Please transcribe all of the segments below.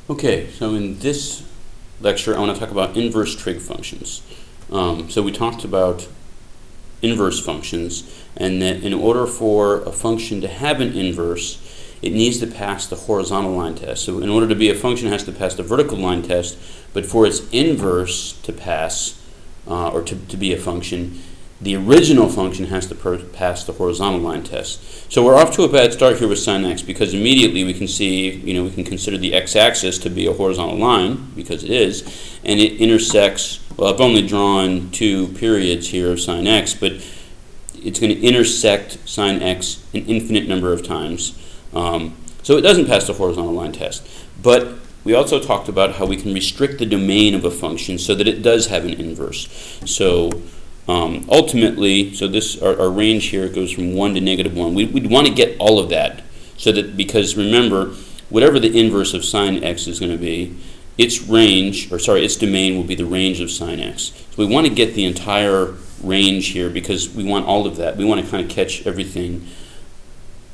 Okay, so in this lecture I want to talk about inverse trig functions. So we talked about inverse functions, and that in order for a function to have an inverse, it needs to pass the horizontal line test. So in order to be a function, it has to pass the vertical line test, but for its inverse to pass, or to be a function, the original function has to pass the horizontal line test. So we're off to a bad start here with sin x, because immediately we can see, we can consider the x-axis to be a horizontal line, because it is, and it intersects, well, I've only drawn 2 periods here of sin x, but it's going to intersect sin x an infinite number of times. So it doesn't pass the horizontal line test. But we also talked about how we can restrict the domain of a function so that it does have an inverse. So ultimately, so this our range here goes from 1 to -1. We'd want to get all of that, so that, because remember, whatever the inverse of sin x is going to be, its domain will be the range of sin x. So we want to get the entire range here because we want all of that. We want to kind of catch everything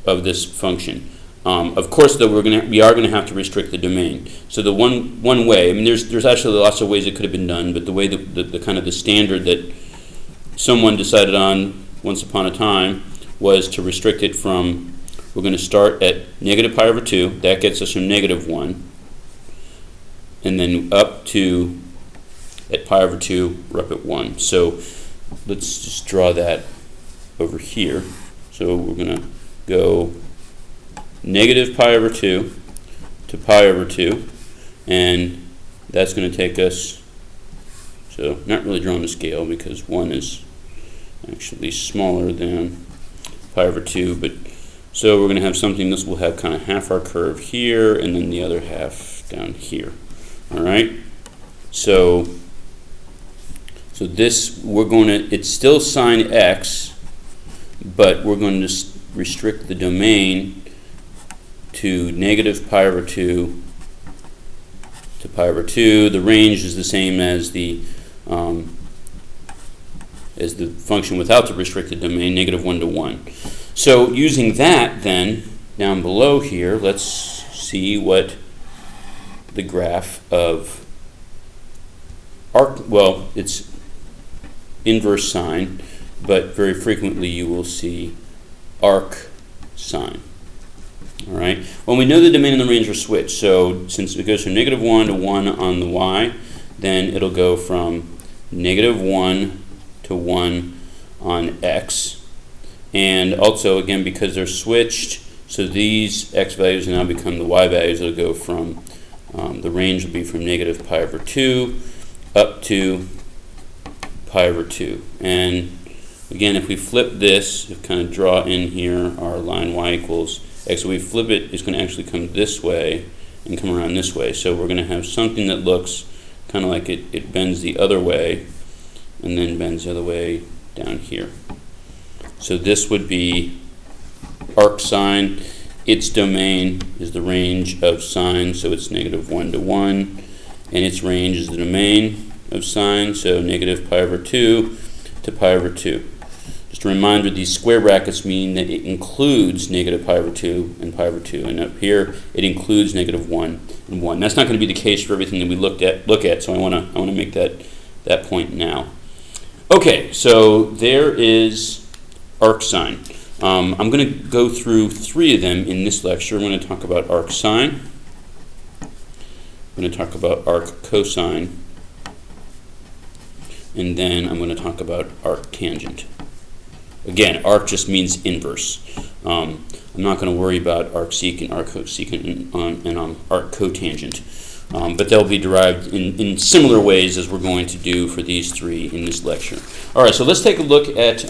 of this function. Of course, though, we are going to have to restrict the domain. So the one way, I mean, there's actually lots of ways it could have been done, but the way the kind of the standard that someone decided on once upon a time was to restrict it from, we're going to start at -π/2, that gets us from -1, and then up to, at π/2, we're up at 1. So let's just draw that over here. So we're going to go -π/2 to π/2, and that's going to take us, so not really drawing the scale because 1 is actually smaller than π/2, but so we're going to have something, this will have kind of half our curve here and then the other half down here. All right, so this, it's still sin x, but we're going to restrict the domain to -π/2 to π/2. The range is the same as the function without the restricted domain, -1 to 1. So using that, then, down below here, let's see what the graph of arc, well, it's inverse sine, but very frequently you will see arc sine. All right. Well, we know the domain and the range are switched. So since it goes from -1 to 1 on the y, then it'll go from -1 to 1 on x. And also, again, because they're switched, so these x values now become the y values. It'll go from, the range will be from -π/2 up to π/2. And again, if we flip this, kind of draw in here our line y equals x, so we flip it, it's going to actually come this way and come around this way. So we're going to have something that looks kind of like it bends the other way and then bends the other way down here. So this would be arc sine. Its domain is the range of sine, so it's -1 to 1, and its range is the domain of sine, so -π/2 to π/2. Just a reminder, these square brackets mean that it includes -π/2 and π/2, and up here it includes -1 and 1. That's not going to be the case for everything that we look at. So I want to make that point now. Okay, so there is arc sine. I'm going to go through 3 of them in this lecture. I'm going to talk about arc sine. I'm going to talk about arc cosine, and then I'm going to talk about arc tangent. Again, arc just means inverse. I'm not going to worry about arc secant, arc cosecant, and arc cotangent, but they'll be derived in similar ways as we're going to do for these 3 in this lecture. All right, so let's take a look at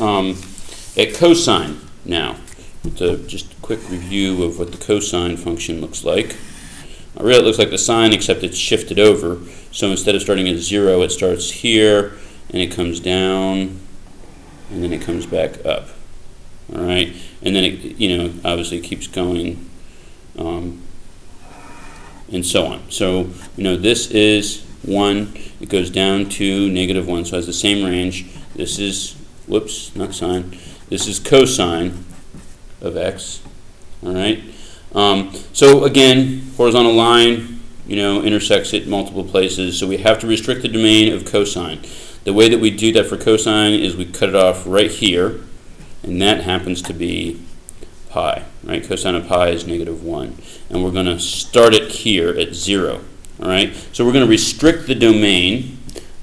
cosine now. Just a quick review of what the cosine function looks like. Really, it looks like the sine, except it's shifted over. So instead of starting at 0, it starts here, and it comes down, and then it comes back up. All right, and then it, obviously keeps going, and so on. So this is 1. It goes down to -1, so it has the same range. This is, whoops, not sine. This is cosine of x. All right. So again, horizontal line, intersects it multiple places, so we have to restrict the domain of cosine. The way that we do that for cosine is we cut it off right here, and that happens to be pi, right? Cosine of pi is -1, and we're going to start it here at 0, all right? So we're going to restrict the domain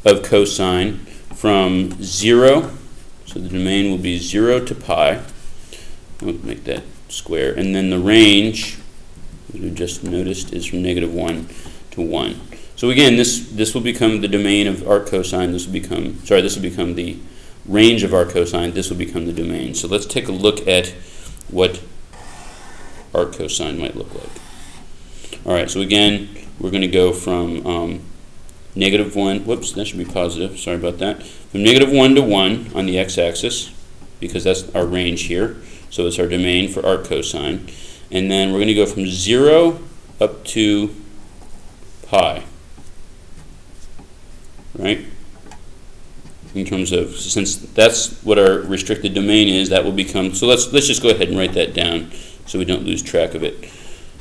of cosine from 0, so the domain will be 0 to pi. We'll make that square, and then the range, as we just noticed, is from -1 to 1. So again, this will become the domain of arc cosine. This will become the range of arc cosine. This will become the domain. So let's take a look at what arc cosine might look like. All right. So again, we're going to go from -1. Whoops, that should be positive. Sorry about that. From -1 to 1 on the x-axis, because that's our range here. So it's our domain for arc cosine. And then we're going to go from 0 up to pi, right? In terms of, since that's what our restricted domain is, that will become, so let's just go ahead and write that down so we don't lose track of it.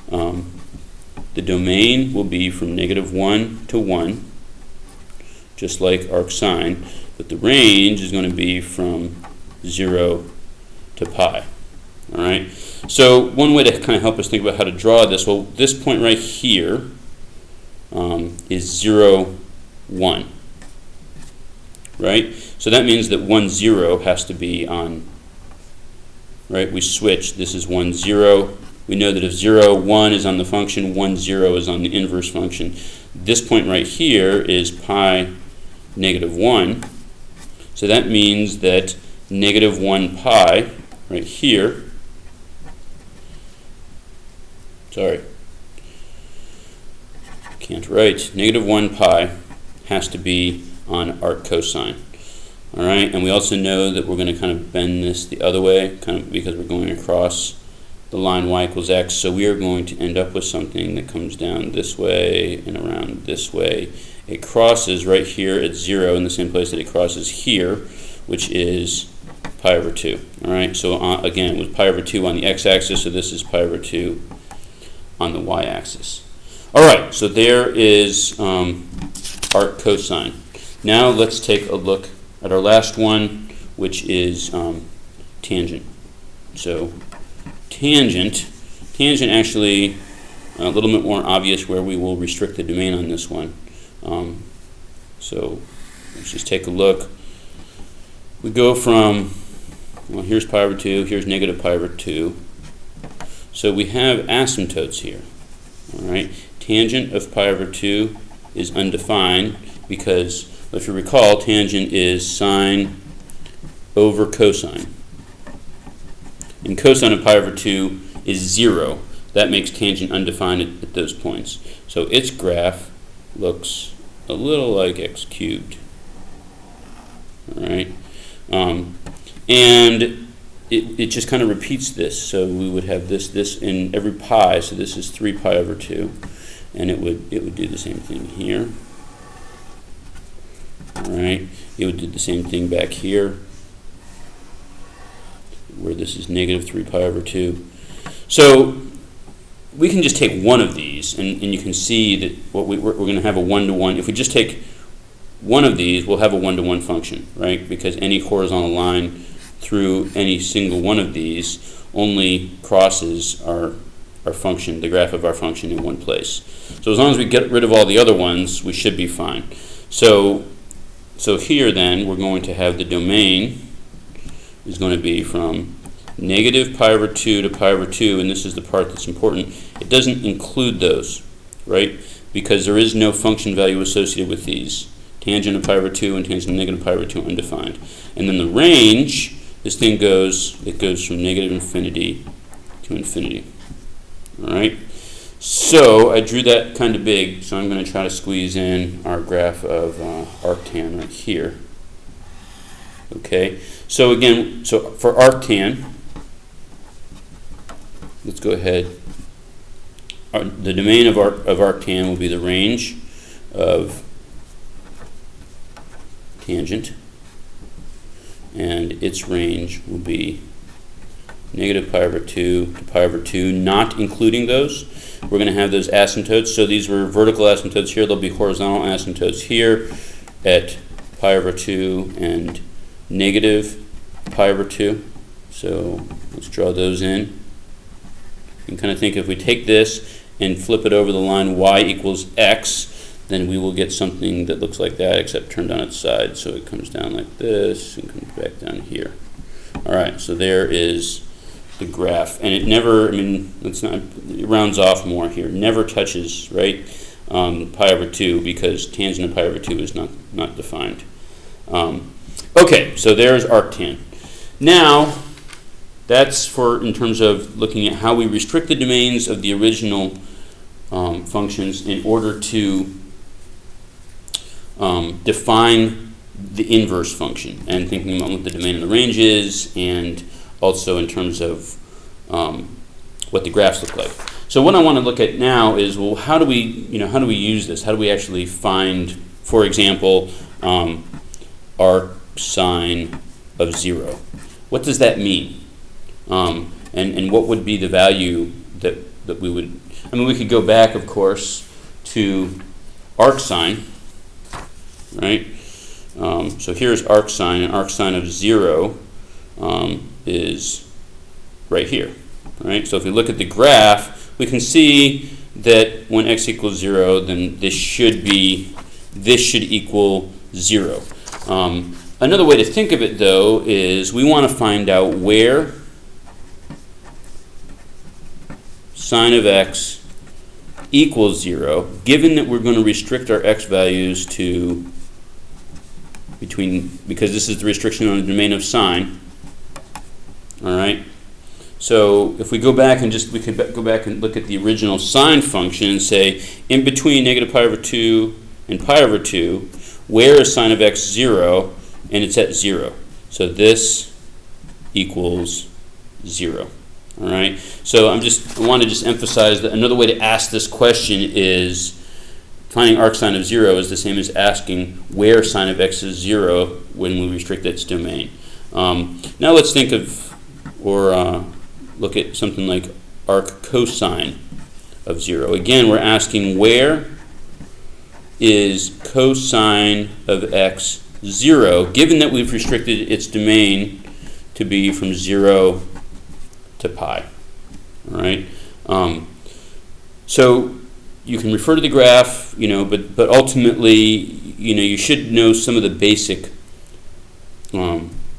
The domain will be from -1 to 1, just like arc sine, but the range is going to be from 0 to pi. All right. So one way to kind of help us think about how to draw this, well, this point right here is 0, 1. Right? So that means that 1, 0 has to be on, right? We switch. This is 1, 0. We know that if 0, 1 is on the function, 1, 0 is on the inverse function. This point right here is pi -1. So that means that -1 pi right here, can't write, -1 pi has to be on arc cosine. All right, and we also know that we're going to kind of bend this the other way, kind of because we're going across the line y equals x, so we are going to end up with something that comes down this way and around this way. It crosses right here at 0 in the same place that it crosses here, which is pi over 2. All right, so again, with pi over 2 on the x-axis, so this is pi over 2 on the y-axis. All right, so there is arc cosine. Now let's take a look at our last one, which is tangent. So tangent actually a little bit more obvious where we will restrict the domain on this one. So let's just take a look. We go from, well, here's pi over 2, here's -pi over 2. So we have asymptotes here. All right, tangent of pi over 2 is undefined because, if you recall, tangent is sine over cosine. And cosine of pi over 2 is 0. That makes tangent undefined at those points. So its graph looks a little like x cubed. All right, and it just kind of repeats this. So we would have this in every pi. So this is 3 pi over 2, and it would do the same thing here. All right, it would do the same thing back here, where this is -3 pi over 2. So we can just take one of these, and you can see that what we're going to have a 1-to-1. If we just take one of these, we'll have a 1-to-1 function, right? Because any horizontal line through any single one of these only crosses our function, the graph of our function, in one place. So as long as we get rid of all the other ones, we should be fine. So here then, we're going to have the domain is going to be from -pi over 2 to pi over 2, and this is the part that's important. It doesn't include those, right? Because there is no function value associated with these. Tangent of pi over 2 and tangent of -pi over 2 are undefined. And then the range, this thing goes from -infinity to infinity. All right? So I drew that kind of big, so I'm going to try to squeeze in our graph of arctan right here. Okay, so again, so for arctan, let's go ahead. The domain of arctan will be the range of tangent, and its range will be -pi over 2 to pi over 2, not including those. we're going to have those asymptotes. So these were vertical asymptotes here. There'll be horizontal asymptotes here at pi over 2 and negative pi over 2. So let's draw those in. You can kind of think if we take this and flip it over the line y equals x, then we will get something that looks like that, except turned on its side. So it comes down like this and comes back down here. All right, so there is the graph. And it never, I mean, it rounds off more here. Never touches, right, pi over 2, because tangent of pi over 2 is not defined. Okay, so there's arctan. Now, that's for in terms of looking at how we restrict the domains of the original functions in order to define the inverse function, and thinking about what the domain of the range is, and also in terms of what the graphs look like. So what I want to look at now is, well, how do we use this? How do we actually find, for example, arc sine of 0? What does that mean? And what would be the value that we would, I mean, we could go back, of course, to arc sine, right? So here's arc sine, and arc sine of 0 is right here, right? So if we look at the graph, we can see that when x equals 0, then this should equal 0. Another way to think of it, though, is we want to find out where sine of x equals 0, given that we're going to restrict our x values to because this is the restriction on the domain of sine. All right. So if we go back and we could go back and look at the original sine function and say, in between negative pi over 2 and pi over 2, where is sine of x 0? And it's at 0. So this equals 0. All right. So I want to just emphasize that another way to ask this question is finding arc sine of 0 is the same as asking where sine of x is 0 when we restrict its domain. Now let's think of, or look at something like arc cosine of 0. Again, we're asking where is cosine of x 0, given that we've restricted its domain to be from 0 to pi. All right. So you can refer to the graph, but ultimately, you should know some of the basic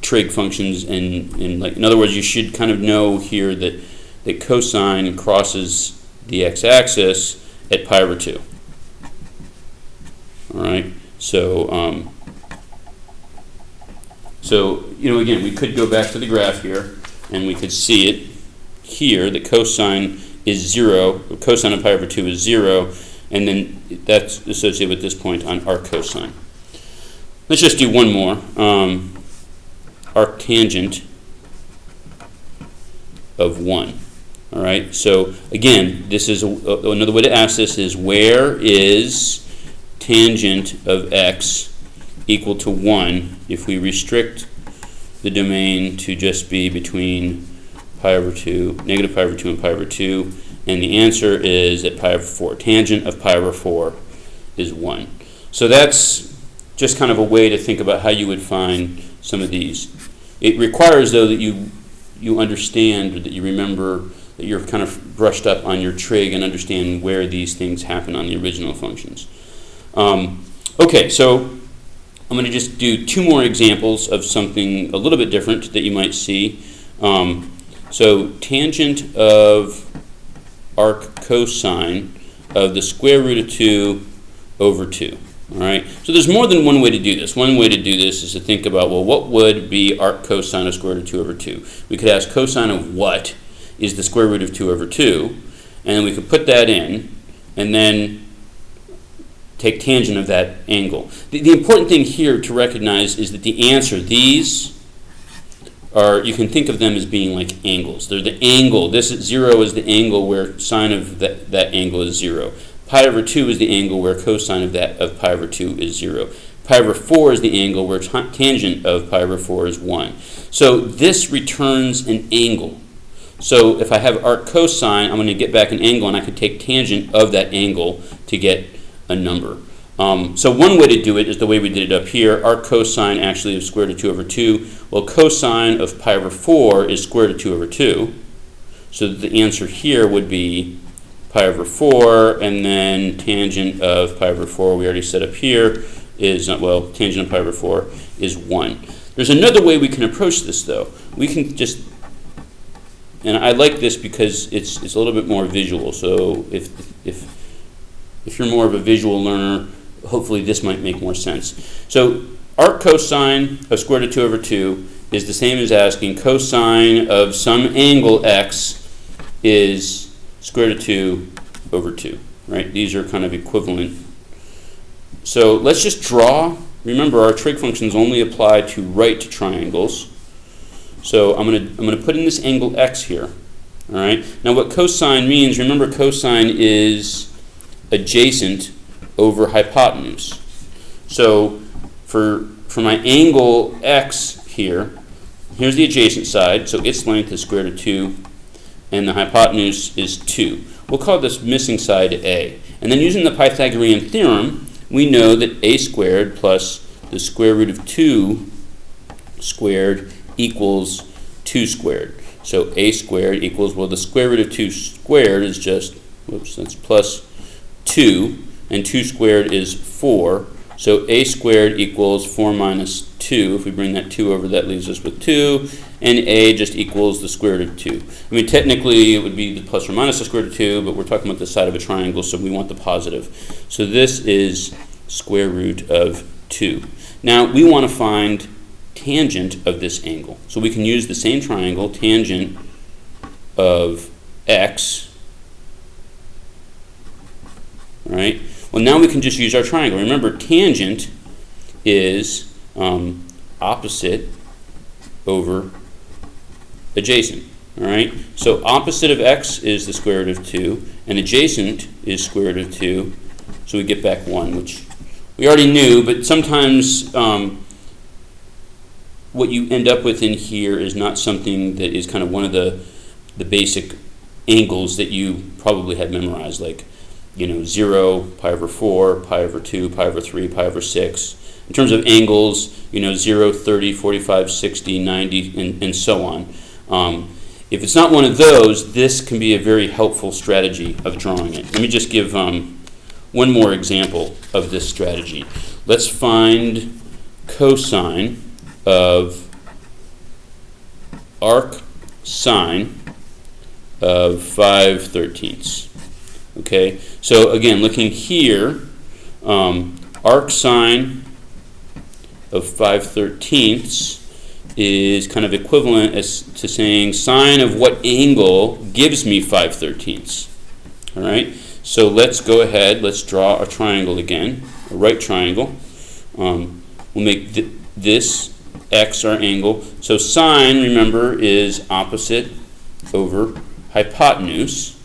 trig functions, and in other words, you should kind of know here that cosine crosses the x-axis at pi over 2. All right. So again, we could go back to the graph here, and we could see it here that cosine is 0, cosine of pi over 2 is 0, and then that's associated with this point on arc cosine. Let's just do one more. Arc tangent of 1. All right. So again, this is another way to ask this is, where is tangent of x equal to 1 if we restrict the domain to just be between pi over 2, negative pi over 2 and pi over 2, and the answer is at pi over 4. Tangent of pi over 4 is 1. So that's just kind of a way to think about how you would find some of these. It requires, though, that you understand, or that you remember, that you're kind of brushed up on your trig and understand where these things happen on the original functions. Okay, so I'm going to just do two more examples of something a little bit different that you might see. So tangent of arc cosine of the square root of 2 over 2. All right. So there's more than one way to do this. One way to do this is to think about, well, what would be arc cosine of square root of 2 over 2? We could ask cosine of what is the square root of 2 over 2, and then we could put that in, and then take tangent of that angle. The important thing here to recognize is that the answer, these are, you can think of them as being like angles. They're the angle. This is 0 is the angle where sine of that angle is 0. Pi over 2 is the angle where cosine of pi over 2 is 0. Pi over 4 is the angle where tangent of pi over 4 is 1. So this returns an angle. So if I have arc cosine, I'm going to get back an angle, and I could take tangent of that angle to get a number. So one way to do it is the way we did it up here. Arc cosine actually is square root of 2 over 2. Well, cosine of pi over 4 is square root of 2 over 2. So the answer here would be pi over 4, and then tangent of pi over 4, we already set up here, is, well, tangent of pi over 4 is 1. There's another way we can approach this, though. We can just, and I like this because it's a little bit more visual. So if you're more of a visual learner, hopefully this might make more sense. So arc cosine of square root of 2 over 2 is the same as asking cosine of some angle x is square root of 2 over 2, right? These are kind of equivalent. So let's just draw. Remember, our trig functions only apply to right triangles. So I'm gonna put in this angle x here. All right. Now what cosine means? Remember, cosine is adjacent over hypotenuse. So for my angle x here, here's the adjacent side. So its length is square root of 2, and the hypotenuse is 2. We'll call this missing side a. And then using the Pythagorean theorem, we know that a squared plus the square root of 2 squared equals 2 squared. So a squared equals, well, the square root of 2 squared is just, whoops, that's plus 2, and 2 squared is 4. So a squared equals 4 minus 2. If we bring that 2 over, that leaves us with 2. And a just equals the square root of 2. I mean, technically, it would be the plus or minus the square root of 2, but we're talking about the side of a triangle, so we want the positive. So this is square root of 2. Now, we want to find tangent of this angle. So we can use the same triangle, tangent of x. All right? Well, now we can just use our triangle. Remember, tangent is opposite over adjacent. All right? So opposite of x is the square root of 2, and adjacent is square root of 2. So we get back 1, which we already knew, but sometimes what you end up with in here is not something that is kind of one of the basic angles that you probably had memorized, like, 0, pi over 4, pi over 2, pi over 3, pi over 6. In terms of angles, 0, 30, 45, 60, 90, and so on. If it's not one of those, this can be a very helpful strategy of drawing it. Let me just give one more example of this strategy. Let's find cosine of arc sine of 5/13. Okay, so again, looking here, arc sine of 5/13 is kind of equivalent as to saying sine of what angle gives me 5/13. All right, so let's go ahead, let's draw a triangle again, a right triangle. We'll make this x our angle. So sine, remember, is opposite over hypotenuse.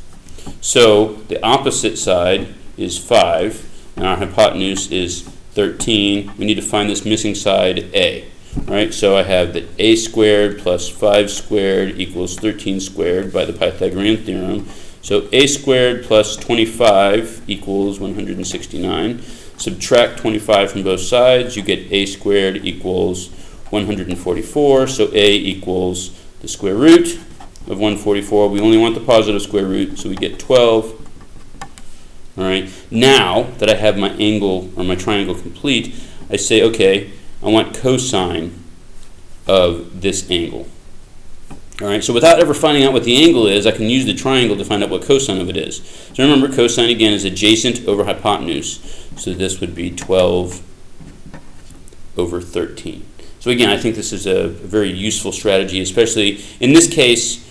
So the opposite side is 5, and our hypotenuse is 13. We need to find this missing side, a. Right? So I have that a squared plus 5 squared equals 13 squared by the Pythagorean theorem. So a squared plus 25 equals 169. Subtract 25 from both sides, you get a squared equals 144. So a equals the square root of 144. We only want the positive square root, so we get 12. All right. Now that I have my angle or my triangle complete, I say, okay, I want cosine of this angle. All right. So without ever finding out what the angle is, I can use the triangle to find out what cosine of it is. So remember, cosine again is adjacent over hypotenuse. So this would be 12 over 13. So again, I think this is a very useful strategy, especially in this case,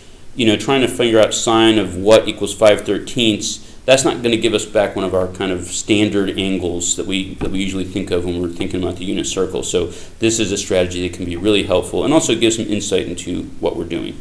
trying to figure out sine of what equals 5/13. That's not going to give us back one of our kind of standard angles that we usually think of when we're thinking about the unit circle. So this is a strategy that can be really helpful and also gives some insight into what we're doing.